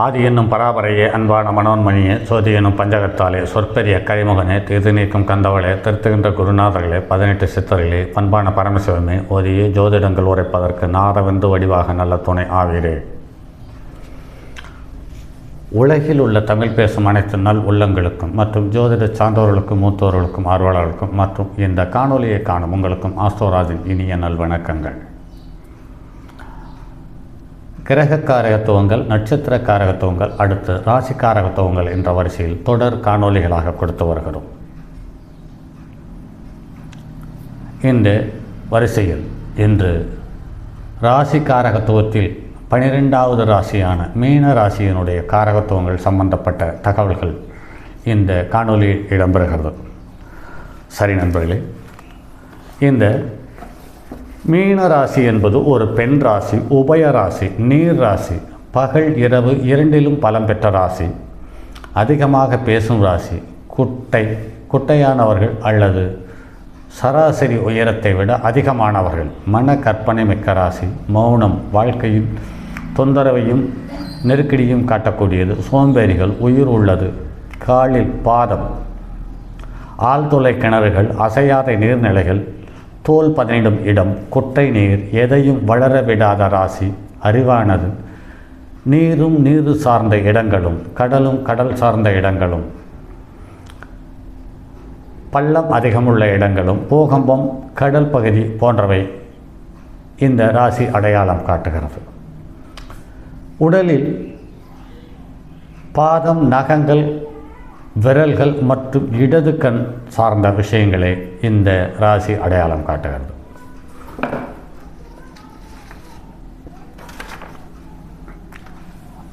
ஆதி என்னும் பராபரையே அன்பான மனோன்மணியே சோதி என்னும் பஞ்சகத்தாலே சொற்பெரிய கரிமுகனே தீர்த்து நீக்கும் கந்தவளே திருத்துகின்ற குருநாதர்களே 18 சித்தர்களே பண்பான பரமசிவமே ஓதியே ஜோதிடங்கள் உரைப்பதற்கு நாதவென்று வடிவாக நல்ல துணை ஆவீரே. உலகில் உள்ள தமிழ் பேசும் அனைத்து நல் உள்ளங்களுக்கும் மற்றும் ஜோதிட சான்றோர்களுக்கும் மூத்தோர்களுக்கும் ஆர்வலர்களுக்கும் மற்றும் இந்த காணொலியை காணும் உங்களுக்கும் ஆஸ்ட்ரோராஜின் இனிய நல் வணக்கங்கள். கிரக காரகத்துவங்கள், நட்சத்திர காரகத்துவங்கள், அடுத்து ராசி காரகத்துவங்கள் என்ற வரிசையில் தொடர் காணொலிகளாக கொடுத்து வருகிறோம். இந்த வரிசையில் இன்று ராசி காரகத்துவத்தில் 12வது ராசியான மீன ராசியினுடைய காரகத்துவங்கள் சம்பந்தப்பட்ட தகவல்கள் இந்த காணொலியில் இடம்பெறுகிறது. சரி நண்பர்களே, இந்த மீன ராசி என்பது ஒரு பெண் ராசி, உபய ராசி, நீர் ராசி, பகல் இரவு இரண்டிலும் பலம் பெற்ற ராசி, அதிகமாக பேசும் ராசி, குட்டையானவர்கள் அல்லது சராசரி உயரத்தை விட அதிகமானவர்கள், மன கற்பனை மிக்க ராசி, மௌனம், வாழ்க்கையில் தொந்தரவையும் நெருக்கடியும் காட்டக்கூடியது, சோம்பேறிகள், உயிர் உள்ளது, காலில் பாதம், ஆழ்துளை கிணறுகள், அசையாத நீர்நிலைகள், தோல் பதனிடும் இடம், குட்டை நீர், எதையும் வளர விடாத ராசி, அறிவானது, நீரும் நீர் சார்ந்த இடங்களும் கடலும் கடல் சார்ந்த இடங்களும் பள்ளம் அதிகமுள்ள இடங்களும் பூகம்பம் கடல் பகுதி போன்றவை இந்த ராசி அடையாளம் காட்டுகிறது. உடலில் பாதம், நகங்கள், விரல்கள் மற்றும் இடது கண் சார்ந்த விஷயங்களை இந்த ராசி அடையாளம் காட்டுகிறது.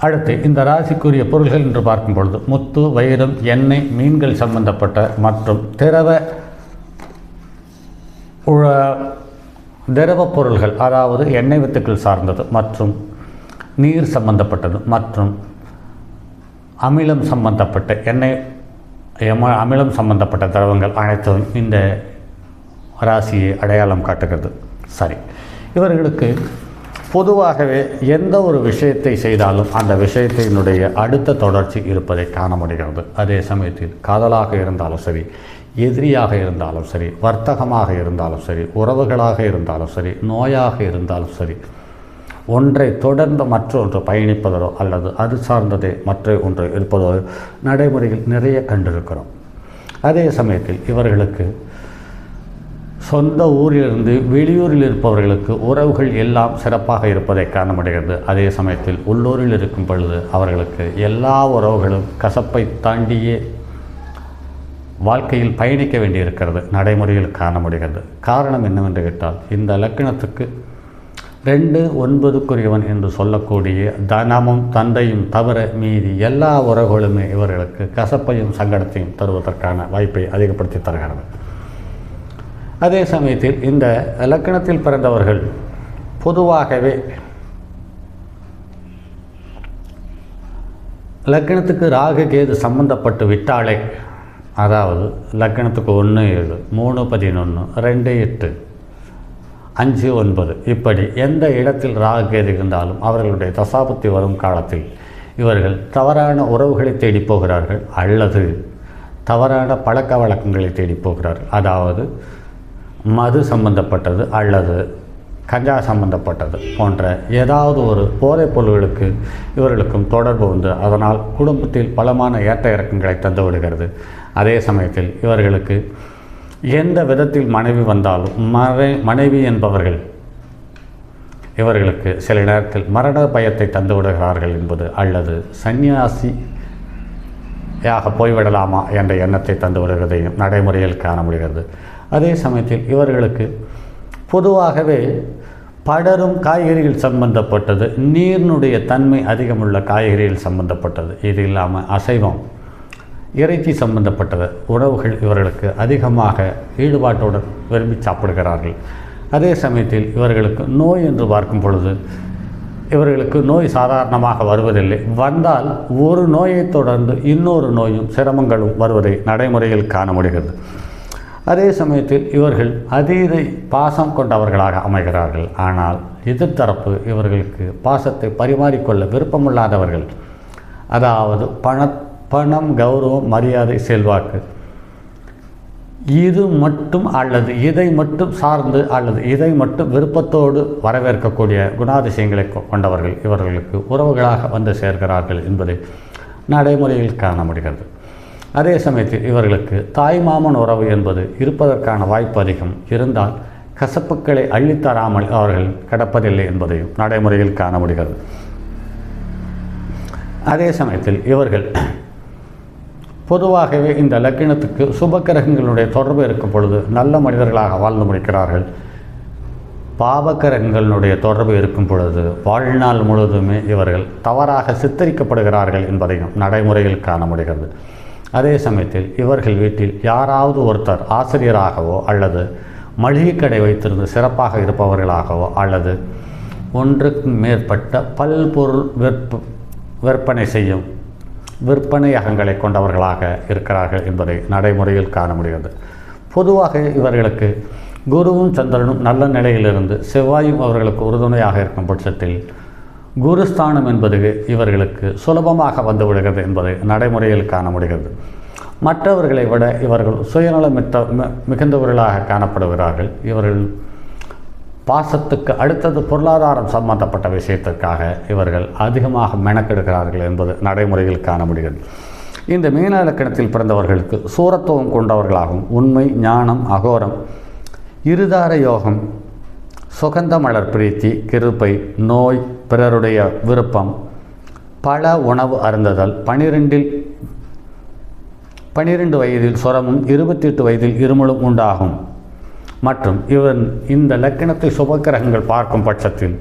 அடுத்து இந்த ராசிக்குரிய பொருள்கள் என்று பார்க்கும் பொழுது முத்து, வைரம், எண்ணெய், மீன்கள் சம்பந்தப்பட்ட மற்றும் திரவ பொருள்கள், அதாவது எண்ணெய் வித்துக்கள் சார்ந்தது மற்றும் நீர் சம்பந்தப்பட்டது மற்றும் அமிலம் சம்பந்தப்பட்ட அமிலம் சம்பந்தப்பட்ட திரவங்கள் அனைத்தும் இந்த ராசியை அடையாளம் காட்டுகிறது. சரி, இவர்களுக்கு பொதுவாகவே எந்த ஒரு விஷயத்தை செய்தாலும் அந்த விஷயத்தினுடைய அடுத்த தொடர்ச்சி இருப்பதை காண முடிகிறது. அதே சமயத்தில் காதலாக இருந்தாலும் சரி, எதிரியாக இருந்தாலும் சரி, வர்த்தகமாக இருந்தாலும் சரி, உறவுகளாக இருந்தாலும் சரி, நோயாக இருந்தாலும் சரி, ஒன்றை தொடர்ந்து மற்றொன்று பயணிப்பதோ அல்லது அது சார்ந்ததே மற்ற ஒன்று இருப்பதோ நடைமுறையில் நிறைய கண்டிருக்கிறோம். அதே சமயத்தில் இவர்களுக்கு சொந்த ஊரிலிருந்து வெளியூரில் இருப்பவர்களுக்கு உறவுகள் எல்லாம் சிறப்பாக இருப்பதை காண முடிகிறது. அதே சமயத்தில் உள்ளூரில் இருக்கும் பொழுது அவர்களுக்கு எல்லா உறவுகளும் கசப்பை தாண்டியே வாழ்க்கையில் பயணிக்க வேண்டியிருக்கிறது, நடைமுறையில் காண முடிகிறது. காரணம் என்னவென்று கேட்டால், இந்த லக்னத்துக்கு 2-9 என்று சொல்லக்கூடிய தனமும் தந்தையும் தவிர மீதி எல்லா உறவுகளுமே இவர்களுக்கு கசப்பையும் சங்கடத்தையும் தருவதற்கான வாய்ப்பை அதிகப்படுத்தி தருகிறது. அதே சமயத்தில் இந்த இலக்கணத்தில் பிறந்தவர்கள் பொதுவாகவே லக்னத்துக்கு ராகு கேது சம்பந்தப்பட்டு விட்டாலே, அதாவது லக்னத்துக்கு 1-7, 3-11, 2-8, 5-9 இப்படி எந்த இடத்தில் ராகு கேது இருந்தாலும் அவர்களுடைய தசாபுத்தி வரும் காலத்தில் இவர்கள் தவறான உறவுகளை தேடி போகிறார்கள் அல்லது தவறான பழக்க வழக்கங்களை தேடி போகிறார்கள். அதாவது மது சம்பந்தப்பட்டது அல்லது கஞ்சா சம்பந்தப்பட்டது போன்ற ஏதாவது ஒரு போதைப் பொருள்களுக்கு இவர்களுக்கும் தொடர்பு உண்டு. அதனால் குடும்பத்தில் பலமான ஏற்ற இறக்கங்களை தந்து விடுகிறது. அதே சமயத்தில் இவர்களுக்கு எந்த விதத்தில் மனைவி வந்தாலும் மனைவி என்பவர்கள் இவர்களுக்கு சில நேரத்தில் மரண பயத்தை தந்து விடுகிறார்கள் என்பது அல்லது சன்னியாசியாக போய்விடலாமா என்ற எண்ணத்தை தந்து விடுகிறதையும் நடைமுறையில் காண முடிகிறது. அதே சமயத்தில் இவர்களுக்கு பொதுவாகவே படரும் காய்கறிகள் சம்பந்தப்பட்டது, நீரினுடைய தன்மை அதிகமுள்ள காய்கறிகள் சம்பந்தப்பட்டது, இது இல்லாமல் அசைவம், இறைச்சி சம்பந்தப்பட்ட உணவுகள் இவர்களுக்கு அதிகமாக ஈடுபாட்டுடன் விரும்பி சாப்பிடுகிறார்கள். அதே சமயத்தில் இவர்களுக்கு நோய் என்று பார்க்கும் பொழுது இவர்களுக்கு நோய் சாதாரணமாக வருவதில்லை. வந்தால் ஒரு நோயை தொடர்ந்து இன்னொரு நோயும் சிரமங்களும் வருவதை நடைமுறையில் காண முடிகிறது. அதே சமயத்தில் இவர்கள் அதீத பாசம் கொண்டவர்களாக அமைகிறார்கள். ஆனால் எதிர்த்தரப்பு இவர்களுக்கு பாசத்தை பரிமாறிக்கொள்ள விருப்பமில்லாதவர்கள். அதாவது பணம், கௌரவம், மரியாதை, செல்வாக்கு, இது மட்டும் அல்லது இதை மட்டும் சார்ந்து அல்லது இதை மட்டும் விருப்பத்தோடு வரவேற்கக்கூடிய குணாதிசயங்களை கொண்டவர்கள் இவர்களுக்கு உறவுகளாக வந்து சேர்கிறார்கள் என்பதை நடைமுறையில் காண முடிகிறது. அதே சமயத்தில் இவர்களுக்கு தாய்மாமன் உறவு என்பது இருப்பதற்கான வாய்ப்பு அதிகம். இருந்தால் கசப்புக்களை அள்ளித்தராமல் அவர்கள் கிடப்பதில்லை என்பதையும் நடைமுறையில் காண முடிகிறது. அதே சமயத்தில் இவர்கள் பொதுவாகவே இந்த லக்கினத்துக்கு சுபக்கிரகங்களுடைய தொடர்பு இருக்கும் பொழுது நல்ல மனிதர்களாக வாழ்ந்து முடிக்கிறார்கள். பாவக்கிரகங்களுடைய தொடர்பு இருக்கும் பொழுது வாழ்நாள் முழுவதுமே இவர்கள் தவறாக சித்தரிக்கப்படுகிறார்கள் என்பதையும் நடைமுறையில் காண முடிகிறது. அதே சமயத்தில் இவர்கள் வீட்டில் யாராவது ஒருத்தர் ஆசிரியராகவோ அல்லது மளிகை கடை வைத்திருந்து சிறப்பாக இருப்பவர்களாகவோ அல்லது ஒன்றுக்கும் மேற்பட்ட பல்பொருள் விற்பனை செய்யும் விற்பனையகங்களை கொண்டவர்களாக இருக்கிறார்கள் என்பதை நடைமுறையில் காண முடிகிறது. பொதுவாக இவர்களுக்கு குருவும் சந்திரனும் நல்ல நிலையிலிருந்து செவ்வாயும் அவர்களுக்கு உறுதுணையாக இருக்கும் பட்சத்தில் குருஸ்தானம் என்பது இவர்களுக்கு சுலபமாக வந்து விடுகிறது என்பதை நடைமுறையில் காண முடிகிறது. மற்றவர்களை விட இவர்கள் சுயநலம் மிகுந்தவர்களாக காணப்படுகிறார்கள். இவர்கள் பாசத்துக்கு அடுத்தது பொருளாதாரம் சம்பந்தப்பட்ட விஷயத்திற்காக இவர்கள் அதிகமாக மெனக்கெடுக்கிறார்கள் என்பது நடைமுறையில் காண முடிகிறது. இந்த மீன இலக்கணத்தில் பிறந்தவர்களுக்கு சூரத்துவம் கொண்டவர்களாகவும் உண்மை, ஞானம், அகோரம், இருதார யோகம், சுகந்த மலர் பிரீத்தி, கிருபை, நோய், பிறருடைய விருப்பம், பல உணவு அருந்துதல், 12 வயதில் சுரமும் 28 வயதில் இருமலும் உண்டாகும். மற்றும் இந்த லக்கினத்தை சுபக்கிரகங்கள் பார்க்கும் பட்சத்தில்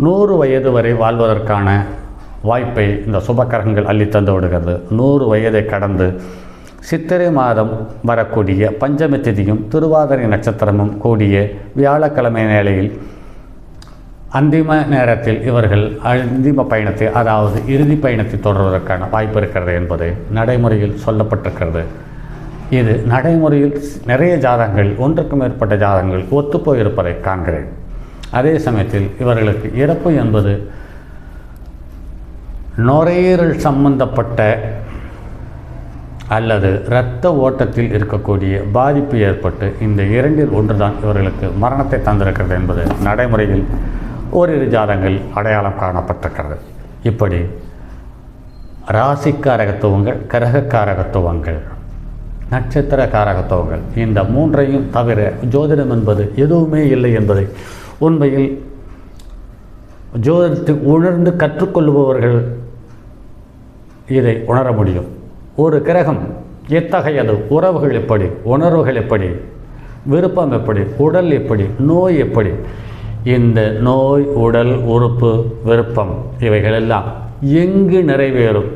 100 வயது வரை வாழ்வதற்கான வாய்ப்பை இந்த சுபக்கிரகங்கள் அள்ளித்தந்து விடுகிறது. 100 வயதை கடந்து சித்திரை மாதம் வரக்கூடிய பஞ்சமி திதியும் திருவாதிரை நட்சத்திரமும் கூடிய வியாழக்கிழமை நிலையில் அந்திம நேரத்தில் இவர்கள் அந்திம பயணத்தை, அதாவது இறுதி பயணத்தை தொடர்வதற்கான வாய்ப்பு இருக்கிறது என்பது நடைமுறையில் சொல்லப்பட்டிருக்கிறது. இது நடைமுறையில் நிறைய ஜாதகங்கள், ஒன்றுக்கு மேற்பட்ட ஜாதகங்கள் ஒத்துப்போயிருப்பதை காண்கிறேன். அதே சமயத்தில் இவர்களுக்கு இறப்பு என்பது நுரையீரல் சம்பந்தப்பட்ட அல்லது இரத்த ஓட்டத்தில் இருக்கக்கூடிய பாதிப்பு ஏற்பட்டு இந்த இரண்டில் ஒன்றுதான் இவர்களுக்கு மரணத்தை தந்திருக்கிறது என்பது நடைமுறையில் ஓரிரு ஜாதகங்கள் அடையாளம் காணப்பட்டிருக்கிறது. இப்படி ராசிக்காரகத்துவங்கள், கிரகக்காரகத்துவங்கள், நட்சத்திர காரகத்துவங்கள், இந்த மூன்றையும் தவிர ஜோதிடம் என்பது எதுவுமே இல்லை என்பதை உண்மையில் ஜோதிடத்தை உணர்ந்து கற்றுக்கொள்பவர்கள் இதை உணர முடியும். ஒரு கிரகம் எத்தகையது, உறவுகள் எப்படி, உணர்வுகள் எப்படி, விருப்பம் எப்படி, உடல் எப்படி, நோய் எப்படி, இந்த நோய், உடல், உறுப்பு, விருப்பம் இவைகளெல்லாம் எங்கு நிறைவேறும்,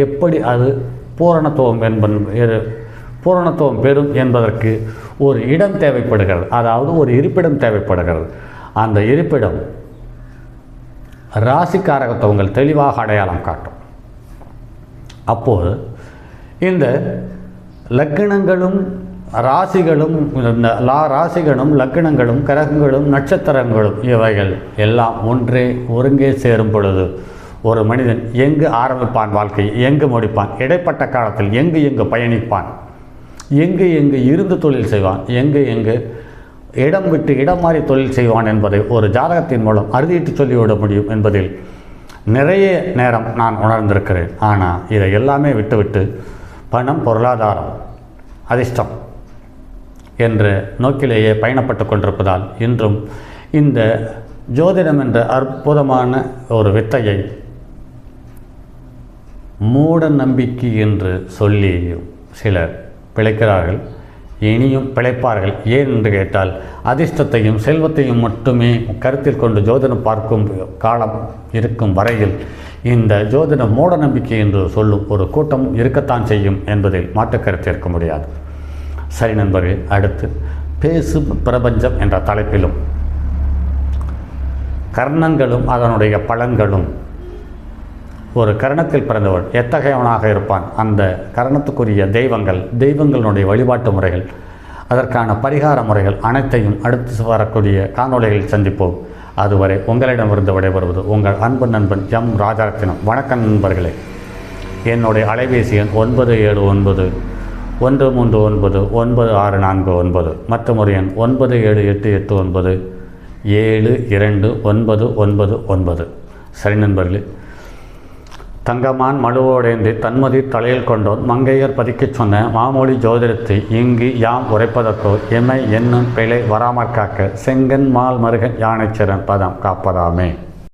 எப்படி அது பூரணத்துவம் பெறும் என்பதற்கு ஒரு இடம் தேவைப்படுகிறது. அதாவது ஒரு இருப்பிடம் தேவைப்படுகிறது. அந்த இருப்பிடம் ராசிக்காரகத்துவங்கள் தெளிவாக அடையாளம் காட்டும். அப்போது இந்த லக்கினங்களும் ராசிகளும் லக்கினங்களும் கிரகங்களும் நட்சத்திரங்களும் இவைகள் எல்லாம் ஒருங்கே சேரும் பொழுது ஒரு மனிதன் எங்கு ஆரம்பிப்பான், வாழ்க்கை எங்கு முடிப்பான், இடைப்பட்ட காலத்தில் எங்கு பயணிப்பான், எங்கு இருந்து தொழில் செய்வான், எங்கு இடம் விட்டு இடம் மாறி தொழில் செய்வான் என்பதை ஒரு ஜாதகத்தின் மூலம் அறுதிட்டு சொல்லிவிட முடியும் என்பதில் நிறைய நேரம் நான் உணர்ந்திருக்கிறேன். ஆனால் இதை எல்லாமே விட்டுவிட்டு பணம், பொருளாதாரம், அதிர்ஷ்டம் என்ற நோக்கிலேயே பயணப்பட்டு கொண்டிருப்பதால் இன்றும் இந்த ஜோதிடம் என்ற அற்புதமான ஒரு வித்தையை மூட நம்பிக்கை என்று சொல்லி சிலர் பிழைக்கிறார்கள். இனியும் பிழைப்பார்கள். ஏன் என்று கேட்டால், அதிர்ஷ்டத்தையும் செல்வத்தையும் மட்டுமே கருத்தில் கொண்டு ஜோதிடம் பார்க்கும் காலம் இருக்கும் வரையில் இந்த ஜோதிடம் மூட நம்பிக்கை என்று சொல்லும் ஒரு கூட்டம் இருக்கத்தான் செய்யும் என்பதில் மாற்று கருத்து இருக்க முடியாது. சரி நண்பர்களே, அடுத்து பேசு பிரபஞ்சம் என்ற தலைப்பிலும் கர்ணங்களும் அதனுடைய பலன்களும், ஒரு கரணத்தில் பிறந்தவர் எத்தகையவனாக இருப்பான், அந்த கரணத்துக்குரிய தெய்வங்களுடைய வழிபாட்டு முறைகள், அதற்கான பரிகார முறைகள் அனைத்தையும் அடுத்து வரக்கூடிய காணொளிகளில் சந்திப்போம். அதுவரை உங்களிடமிருந்து விடைபெறுவது உங்கள் அன்பு நண்பன் எம் ராஜரத்தினம். வணக்கம் நண்பர்களே. என்னுடைய அலைபேசி எண் 9791399649 மற்றும் ஒரு எண் 9788972999. சரி நண்பர்களே, தங்கமான் மழுவோடைந்து தன்மதி தலையில் கொண்டோர் மங்கையர் பதிக்கச் சொன்ன மாமொழி ஜோதிடத்தை இங்கு யாம் உரைப்பதற்கோ எம்மை என்னும் பிழை வராமற் காக்க செங்கன் மால் மருகன் யானைச்சிறன் பதம் காப்பதாமே.